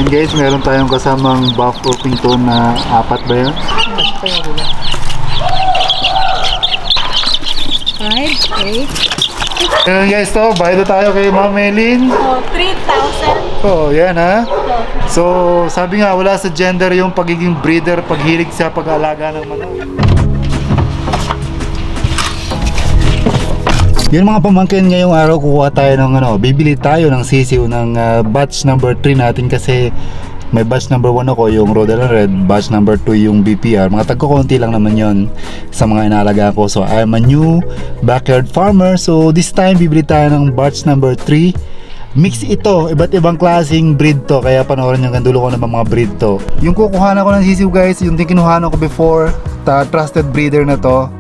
guys, meron tayong kasamang buff Orpington na apat ba yun? 5, 8. Ayan guys, to, bayad na tayo kay Ma'am Melin. Oh, 3,000. Oh, yan ha. So, sabi nga, wala sa gender yung pagiging breeder, paghilig sa pag-aalaga ng manok. Yan mga pamangkin, ngayong araw kukuha tayo ng bibili tayo ng sisiw ng batch number 3 natin kasi may batch number 1 ako, yung Rhode Island Red, batch number 2 yung BPR. Mga tagko-konti lang naman yon sa mga inaalaga ko. So I'm a new backyard farmer. So this time bibili tayo ng batch number 3. Mix ito, iba't ibang klaseng breed to, kaya panoorin nyo hanggang dulo ko naman mga breed to. Yung kukuhanan ko ng sisiw guys, yung kinuhanan ko before, trusted breeder na to.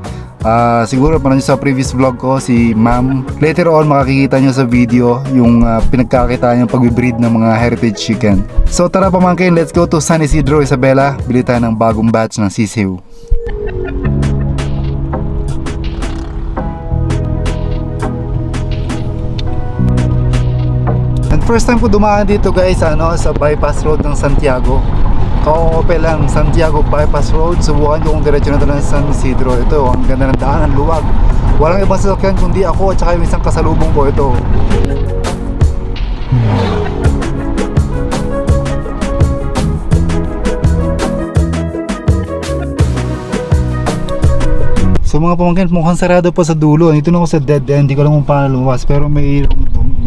Siguro pa nyo sa previous vlog ko si Ma'am. Later on makikita nyo sa video yung pinagkakita nyo pag-breed ng mga heritage chicken. So tara pamangkin, let's go to San Isidro, Isabela. Bili tayo ng bagong batch ng sisiw. And first time ko dumaan dito guys, sa bypass road ng Santiago. Kauope lang, Santiago Bypass Road. Subukan ko kung diretso na ito ng San Isidro. Ito, ang ganda ng daan, ang luwag. Walang ibang sasakyan kundi ako at saka yung isang kasalubong ko ito. So mga pamangkin, mukhang sarado pa sa dulo. Dito na ako sa dead end, hindi ko alam kung paano lumabas. Pero may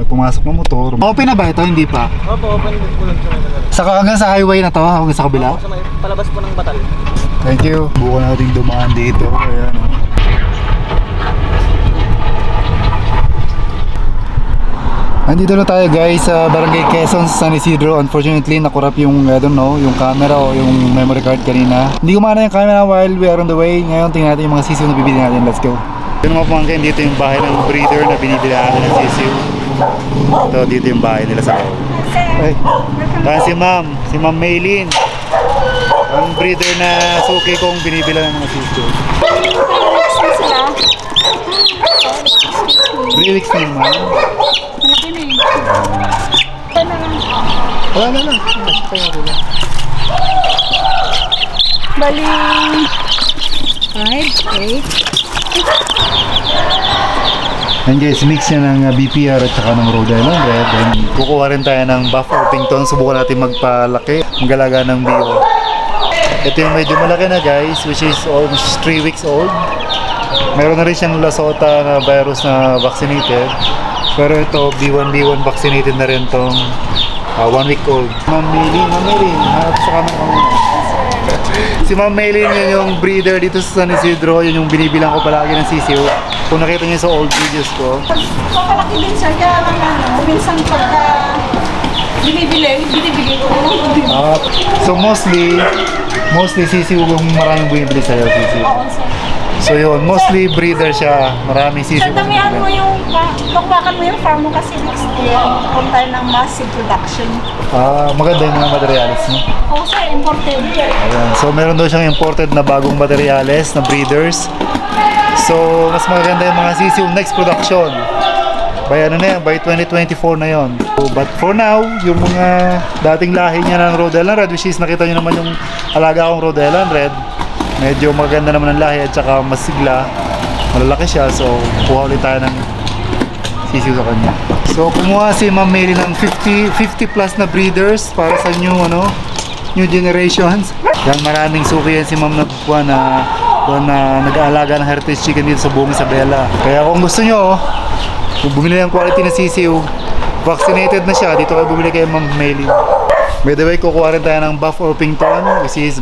pumasok na motor. Open na ba ito? Hindi pa? Opo, open po lang siya. Saka hanggang sa highway na to, hanggang sa kabila? Opo, sa may palabas po ng Batal. Thank you. Bukan natin dumaan dito. Ayan o. Andito na tayo guys sa Barangay Quezon sa San Isidro. Unfortunately, nakurap yung, I don't know, yung camera o yung memory card kanina. Hindi kumana yung camera while we are on the way. Ngayon, tingnan natin yung mga sisiw na bibili natin. Let's go. Yung mga pamangkin, dito yung bahay ng breeder na binibili natin ng sisiw. Ito, dito yung bahay nila sa loob. Ay, si Ma'am Maylin. Ang breeder na suki kong binibila ng mga sisiw. 3 weeks na yun, ma'am. Malaki na yun. Wala na lang. Bali 5, 8. And guys, mix yan ng BPR at saka ng Rhode Island Red. And kukuha rin tayo ng buff Orpington. Subukan natin magpalaki. Ang galaga ng bio. Ito yung medyo malaki na guys, which is almost 3 weeks old. Meron na rin siyang Lasota na virus na vaccinated. Pero ito, B1 vaccinated na rin tong 1 week old. Ma'am Maylin, harap sa kanan ko muna. Si Ma'am Maylin yun yung breeder dito sa San Isidro. Yun yung binibilang ko palagi ng sisiw. Kung nakita niyo sa old videos ko. Papalaki din siya, kaya lang minsan pagka binibigay ko. So mostly sisiw yung maraming bumibili sa'yo, sisiw. Oo, sir. So yun, mostly breeder siya. Maraming sisiw. Sir, damihan mo yung, bakbakan mo yung farm mo kasi next year, kung tayo ng massive production. Maganda yung mga materials, no? Oo, sir, imported. Ayan. So meron daw siyang imported na bagong materials na breeders. So mas maganda yung mga sisiw next production. By ano na yan, by 2024 na yon. So, but for now, yung mga dating lahi niya ng Rhode Island Red, which is nakita nyo naman yung alaga akong Rhode Island Red, medyo maganda naman ang lahi at saka masigla, malalaki siya. So kuha ulit tayo ng sisiw sa kanya. So kumuha si Ma'am Mary ng 50 plus na breeders para sa new generations. Yan, maraming suki yan si Ma'am Nagpuan na nag-aalaga ng heritage chicken dito sa buong Isabela. Kaya kung gusto nyo, kung bumili ng quality na sisiw, vaccinated na siya, dito kayo bumili kay Ma'am Maylin. By the way, kukuha rin tayo ng buff Orpington, which is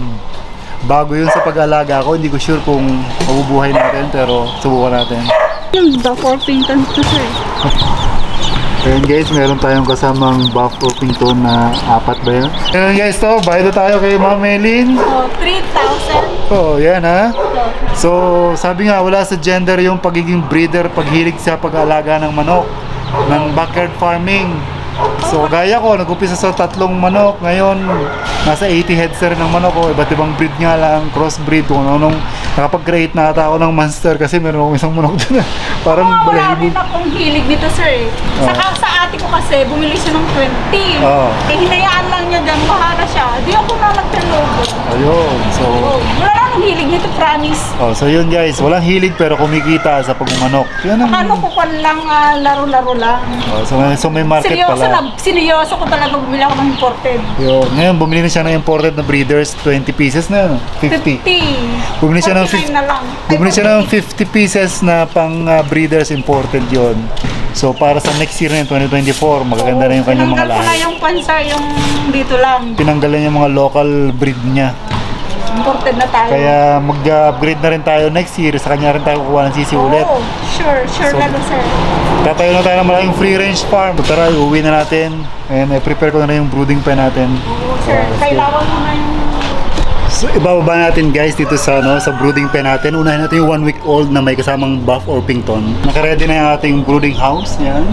bago yun sa pag-aalaga ko. Hindi ko sure kung mabubuhay natin, pero subukan natin. Yung buff Orpington to, sir. Ayan guys, meron tayong kasamang buff Orpington na apat ba yun? Ayan guys, to, bayad na tayo kay Ma'am Maylin. Oh, 3,000. Oh, yan ha. So, sabi nga, wala sa gender yung pagiging breeder, paghilig sa pag-aalaga ng manok, ng backyard farming. So, gaya ko, nag-upisa sa 3 manok. Ngayon, nasa 80 heads na rin ng manok ko. Iba't ibang breed nga lang, crossbreed. Kung anong nakapag-create na ata ako ng monster kasi meron akong isang manok doon. Parang Marami balahibo. na akong hilig dito, sir. Saka sa ate ko kasi, bumili siya ng 20. Oo. Eh, hinayaan lang niya dyan. Ayun. So, Wala na nang hilig nito, promise. so yun guys, walang hilig pero kumikita sa pagmamanok. Yun ang, Ano ko kung lang, laro-laro lang. so may market pala. Seryoso ko talaga bumili ako ng imported. Yun. Ngayon, bumili na siya ng imported na breeders, 20 pieces na, 50. 50. Bumili siya ng 49 na lang. Bumili siya ng 50 pieces na pang breeders imported yon. So para sa next year na yun, 2024, magaganda na yung kanyang mga Tinanggal ko na lahi. yung pansa, yung dito lang. Pinanggalan yung mga local breed niya. Imported na tayo. Kaya mag-upgrade na rin tayo next year. Sa kanya rin tayo kukuha ng sisi ulit. Oo, sure So, na lang, sir. Tatayo na tayo ng malaking free range farm. Tara, uwi na natin. And prepare ko na rin yung brooding pen natin. Oo, sir. Kailangan mo na yung... So ibababa natin guys dito sa sa brooding pen natin. Unahin natin yung 1 week old na may kasamang Buff Orpington. Naka-ready na yung ating brooding house. Yan.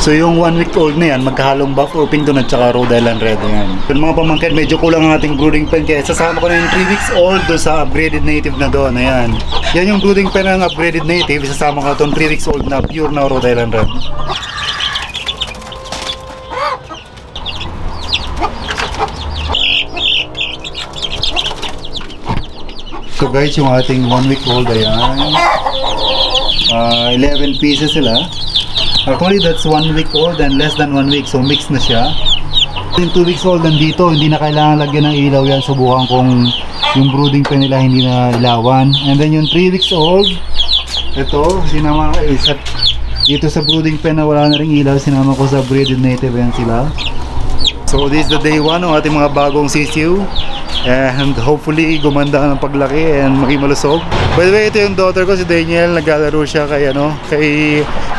So yung 1 week old na yan, magkahalong Buff Orpington at saka Rhode Island Red yan. Yung mga pamangkin, medyo kulang ang ating brooding pen kaya sasama ko na yung 3 weeks old doon sa upgraded native na doon. Ayan. Yan yung brooding pen ng upgraded native. Sasama ko itong 3 weeks old na pure na Rhode Island Red. So guys, yung ating 1 week old, ayan. 11 pieces sila. Actually, that's 1 week old and less than 1 week. So mix na siya. Yung 2 weeks old nandito, hindi na kailangan lagyan ng ilaw yan. Subukan kong yung brooding pen nila hindi na ilawan. And then yung 3 weeks old, ito, sinama isa dito sa brooding pen na wala na ring ilaw, sinama ko sa breeded native yan sila. So this is the day 1 ng ating mga bagong sisiu. And hopefully gumanda ang paglaki and maging malusog. By the way, ito yung daughter ko si Daniel, naglalaro siya kay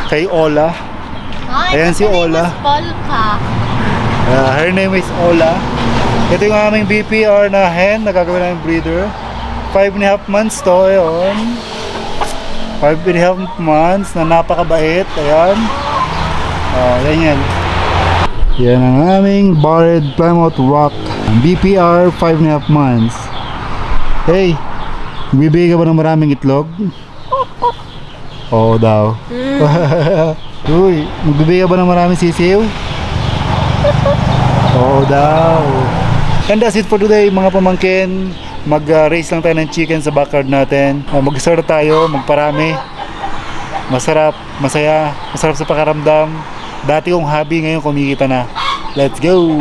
kay Ola. Ayan si Ola. Polka. Her name is Ola. Ito yung aming BPR na hen, nagagawin ng breeder. 5.5 months to, ayun. 5.5 months na napakabait, ayan. Yan. Yan ang aming Barred Plymouth Rock. BPR 5.5 months. Hey, bibigay ka ba ng maraming itlog? Oo daw. Uy, magbibigay ka ba ng maraming sisiw? Oo daw. And that's it for today mga pamangkin. Mag-raise lang tayo ng chicken sa backyard natin. Mag-start tayo, magparami. Masarap, masaya, masarap sa pakaramdam. Dati kong hobby, ngayon kumikita na. Let's go!